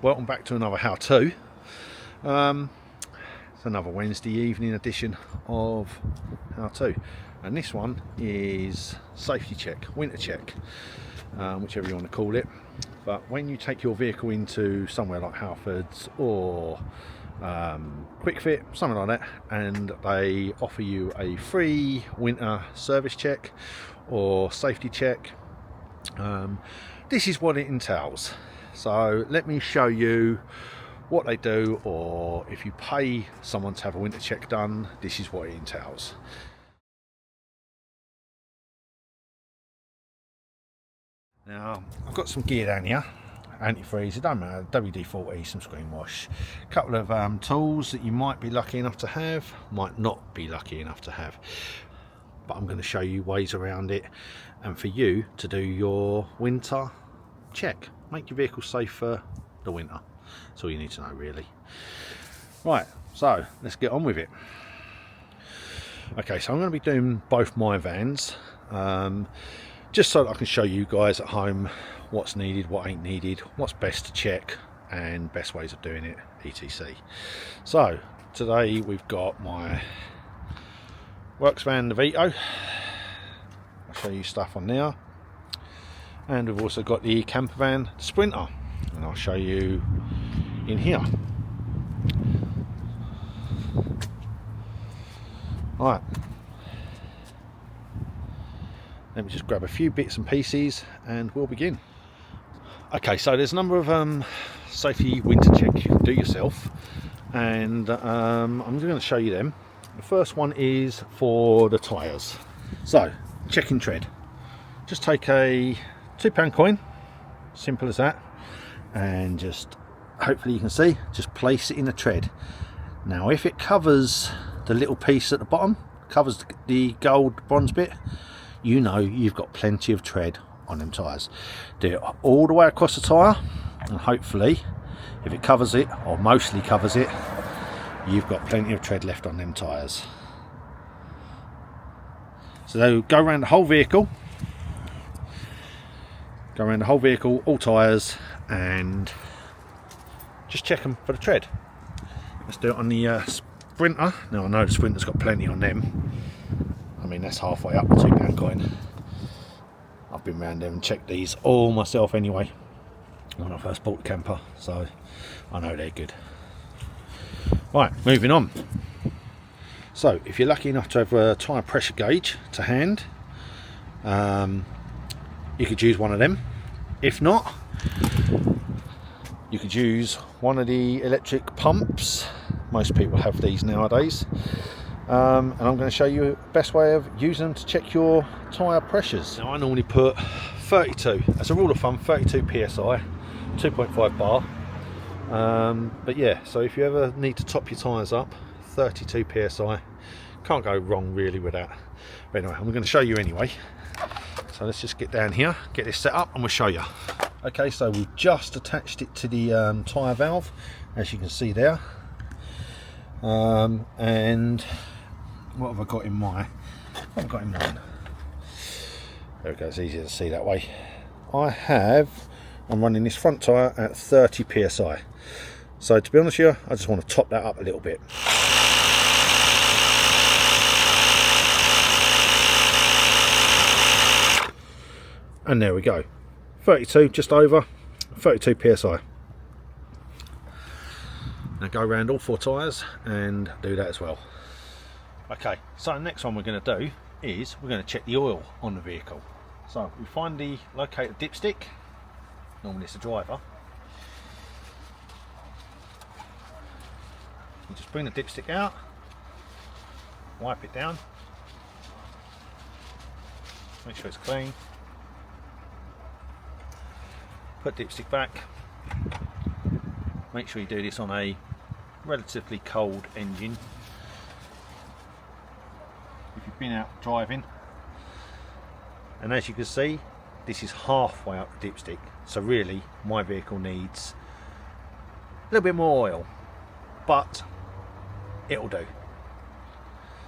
welcome back to another how-to. It's another Wednesday evening edition of how-to, and this one is safety check, winter check, whichever you want to call it. But when you take your vehicle into somewhere like Halfords or Quick Fit, something like that, and they offer you a free winter service check or safety check, this is what it entails. So let me show you what they do, or if you pay someone to have a winter check done, this is what it entails. Now I've got some gear down here, antifreeze, it don't matter, WD-40, some screen wash, a couple of tools that you might be lucky enough to have, might not be lucky enough to have, but I'm going to show you ways around it and for you to do your winter check, make your vehicle safe for the winter. That's all you need to know, really. Right, so let's get on with it. Okay, so I'm going to be doing both my vans, just so that I can show you guys at home what's needed, what ain't needed, what's best to check, and best ways of doing it, etc. So today we've got my works van, the Vito. I'll show you stuff on there, and we've also got the camper van, the Sprinter, and I'll show you in here. Right, let me just grab a few bits and pieces and we'll begin. Okay, so there's a number of safety winter checks you can do yourself, and I'm going to show you them. The first one is for the tyres. So, checking tread. Just take a £2 coin, simple as that, and just, hopefully you can see, just place it in the tread. Now if it covers the little piece at the bottom, covers the gold bronze bit, you know you've got plenty of tread on them tyres. Do it all the way across the tyre, and hopefully if it covers it, or mostly covers it, you've got plenty of tread left on them tyres. So go around the whole vehicle, all tyres, and just check them for the tread. Let's do it on the Sprinter. Now I know the Sprinter's got plenty on them. I mean, that's halfway up the £2 coin. I've been around them and checked these all myself anyway when I first bought the camper, so I know they're good. Right, moving on. So if you're lucky enough to have a tyre pressure gauge to hand, you could use one of them. If not, you could use one of the electric pumps. Most people have these nowadays, and I'm going to show you the best way of using them to check your tyre pressures. Now I normally put 32, as a rule of thumb, 32 psi, 2.5 bar, but yeah, so if you ever need to top your tyres up, 32 psi, can't go wrong really with that. But anyway, I'm going to show you anyway. So let's just get down here, get this set up, and we'll show you. Okay, so we've just attached it to the tyre valve, as you can see there. And what have I got in mine? What have I got in mine? There it goes, easier to see that way. I'm running this front tyre at 30 psi. So to be honest with you, I just want to top that up a little bit. And there we go, 32, just over 32 psi. Now go around all four tyres and do that as well. Okay, so the next one we're going to do is we're going to check the oil on the vehicle. So we find the locator dipstick, normally it's the driver. You just bring the dipstick out, wipe it down, make sure it's clean. Put dipstick back. Make sure you do this on a relatively cold engine. If you've been out driving, and as you can see, this is halfway up the dipstick, so really my vehicle needs a little bit more oil, but it'll do.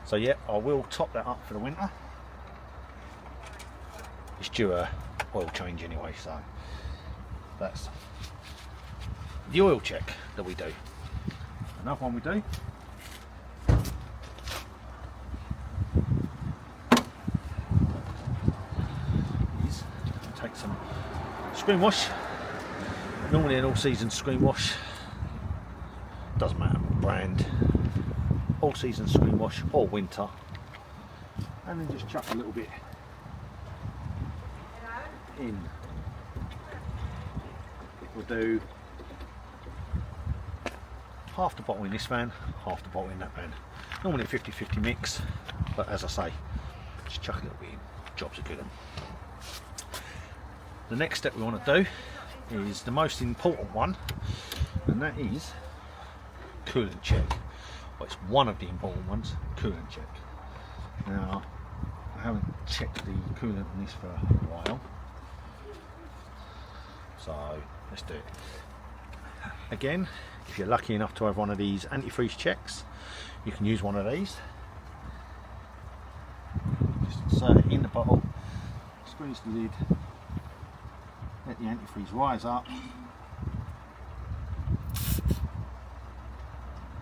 So yeah, I will top that up for the winter. It's due a oil change anyway, so that's the oil check that we do. Another one we do is take some screen wash, normally an all-season screen wash, doesn't matter brand, all-season screen wash or winter, and then just chuck a little bit in. We'll do half the bottle in this van, half the bottle in that van. Normally a 50-50 mix, but as I say, just chuck a little bit in, jobs are good. The next step we want to do is the most important one, and that is coolant check. Well, it's one of the important ones, coolant check. Now, I haven't checked the coolant in this for a while, so let's do it. Again, if you're lucky enough to have one of these antifreeze checks, you can use one of these. Just insert it in the bottle, squeeze the lid, let the antifreeze rise up.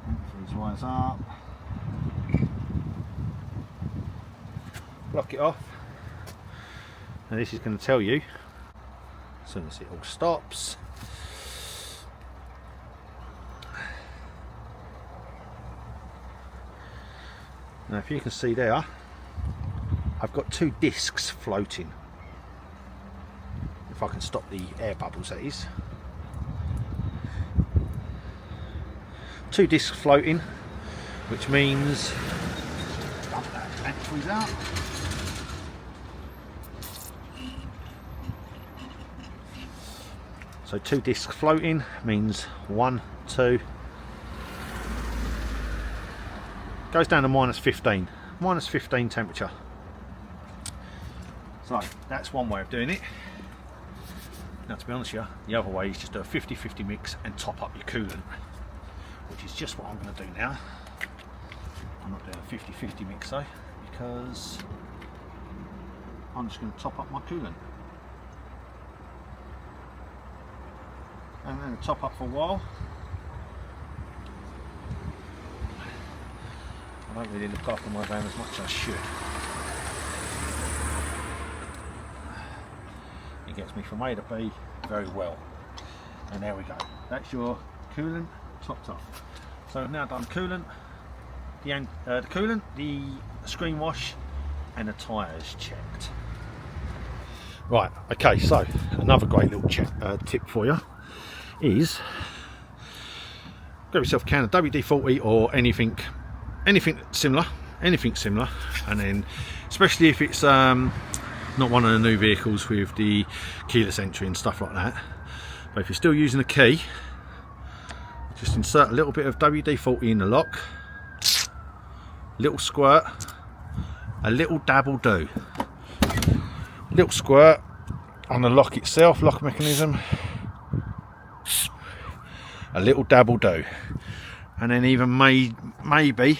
Antifreeze rise up. Block it off. And this is going to tell you, as soon as it all stops, now if you can see there, I've got two discs floating. If I can stop the air bubbles, that is. Two discs floating, which means dump that antifreeze out. So two discs floating means 1, 2. Goes down to -15. -15 temperature. So that's one way of doing it. Now to be honest with you, the other way is just do a 50-50 mix and top up your coolant, which is just what I'm going to do now. I'm not doing a 50-50 mix though, because I'm just going to top up my coolant. And then top up for a while. I don't really look after my van as much as I should. It gets me from A to B very well. And there we go. That's your coolant topped off. So I've now done coolant, the coolant, the screen wash, and the tyres checked. Right. Okay. So another great little tip for you is grab yourself a can of WD-40 or anything similar, and then especially if it's not one of the new vehicles with the keyless entry and stuff like that, but if you're still using a key, just insert a little bit of WD-40 in the lock, little squirt, a little dab will do, little squirt on the lock itself, lock mechanism, a little dab will do, and then even maybe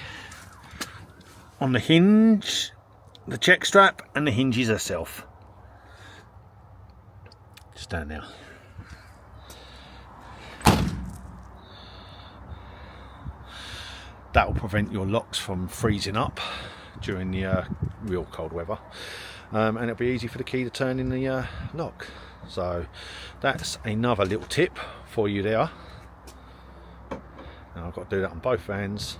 on the hinge, the check strap, and the hinges herself. Just down there. That will prevent your locks from freezing up during the real cold weather, and it'll be easy for the key to turn in the lock. So that's another little tip for you there. And I've got to do that on both vans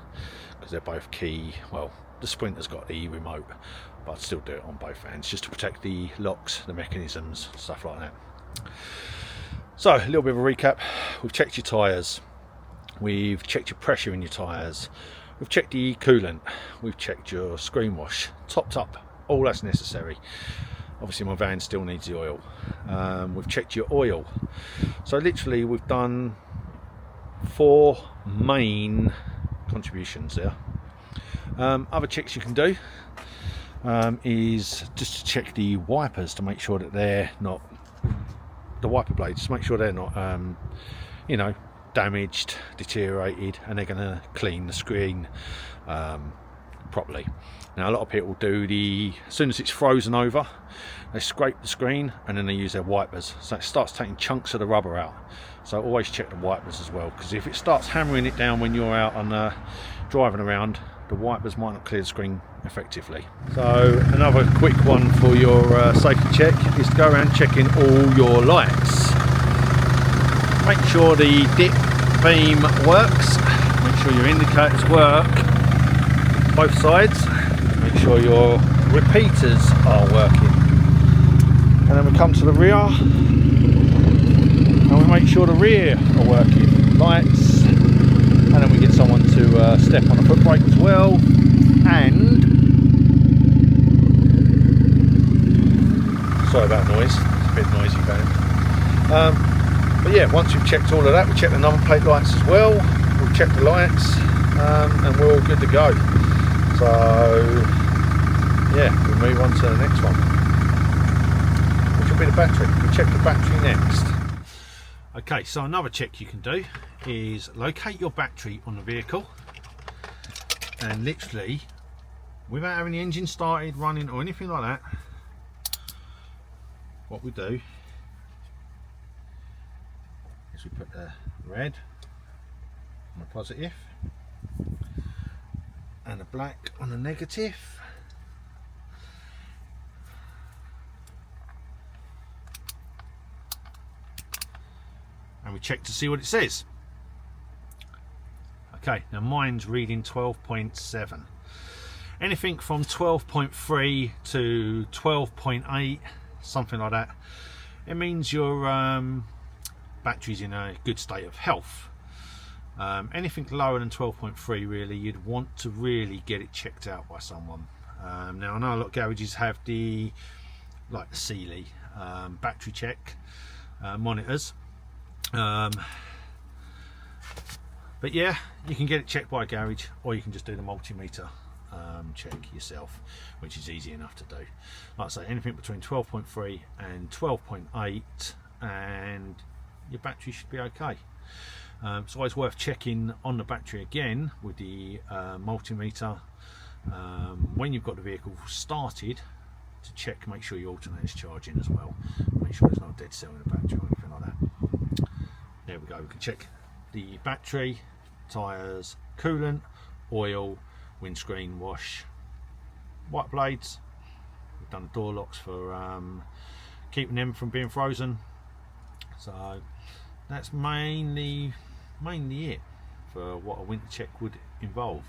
because they're both key. Well, the Sprinter's got the remote, but I'd still do it on both vans just to protect the locks, the mechanisms, stuff like that. So a little bit of a recap. We've checked your tyres, we've checked your pressure in your tyres, we've checked the coolant, we've checked your screen wash, topped up all that's necessary. Obviously my van still needs the oil. We've checked your oil. So literally we've done 4 main contributions there. Other checks you can do is just to check the wipers to make sure that they're not, the wiper blades, to make sure they're not you know, damaged, deteriorated, and they're going to clean the screen properly. Now a lot of people do as soon as it's frozen over, they scrape the screen and then they use their wipers, so it starts taking chunks of the rubber out. So always check the wipers as well, because if it starts hammering it down when you're out on driving around, the wipers might not clear the screen effectively. So another quick one for your safety check is to go around checking all your lights. Make sure the dip beam works, make sure your indicators work both sides, make sure your repeaters are working, and then we come to the rear and we make sure the rear are working, lights, and then we get someone to step on the foot brake as well. And sorry about noise, it's a bit noisy van. But yeah, once we've checked all of that, we check the number plate lights as well, we'll check the lights, and we're all good to go. So yeah, we'll move on to the next one, which will be the battery. We'll check the battery next. Okay, so another check you can do is locate your battery on the vehicle, and literally, without having the engine started, running or anything like that, what we do is we put the red on the positive and the black on the negative, and we check to see what it says. Okay, now mine's reading 12.7. Anything from 12.3 to 12.8, something like that, it means your battery's in a good state of health. Anything lower than 12.3, really, you'd want to really get it checked out by someone. Now I know a lot of garages have the Sealy battery check monitors, but yeah, you can get it checked by a garage, or you can just do the multimeter check yourself, which is easy enough to do. Like I say, anything between 12.3 and 12.8 and your battery should be okay. It's always worth checking on the battery again with the multimeter when you've got the vehicle started, to check, make sure your alternator's charging as well, make sure there's no dead cell in the battery or anything like that. There we go, we can check the battery, tyres, coolant, oil, windscreen wash, white blades. We've done the door locks for keeping them from being frozen. So that's mainly it for what a winter check would involve.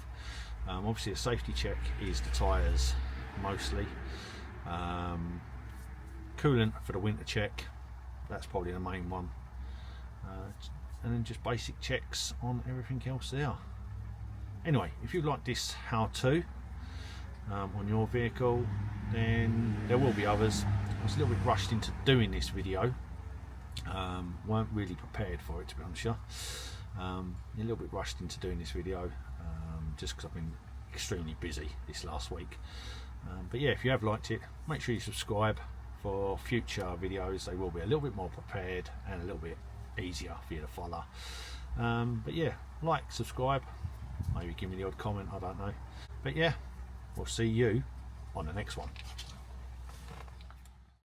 Obviously a safety check is the tyres mostly, coolant for the winter check, that's probably the main one, and then just basic checks on everything else there. Anyway, if you like this how-to on your vehicle, then there will be others. I was a little bit rushed into doing this video, weren't really prepared for it, to be honest with you. A little bit rushed into doing this video, just because I've been extremely busy this last week. But yeah, if you have liked it, make sure you subscribe for future videos. They will be a little bit more prepared and a little bit easier for you to follow. But yeah, like, subscribe, maybe give me the odd comment, I don't know. But yeah, we'll see you on the next one.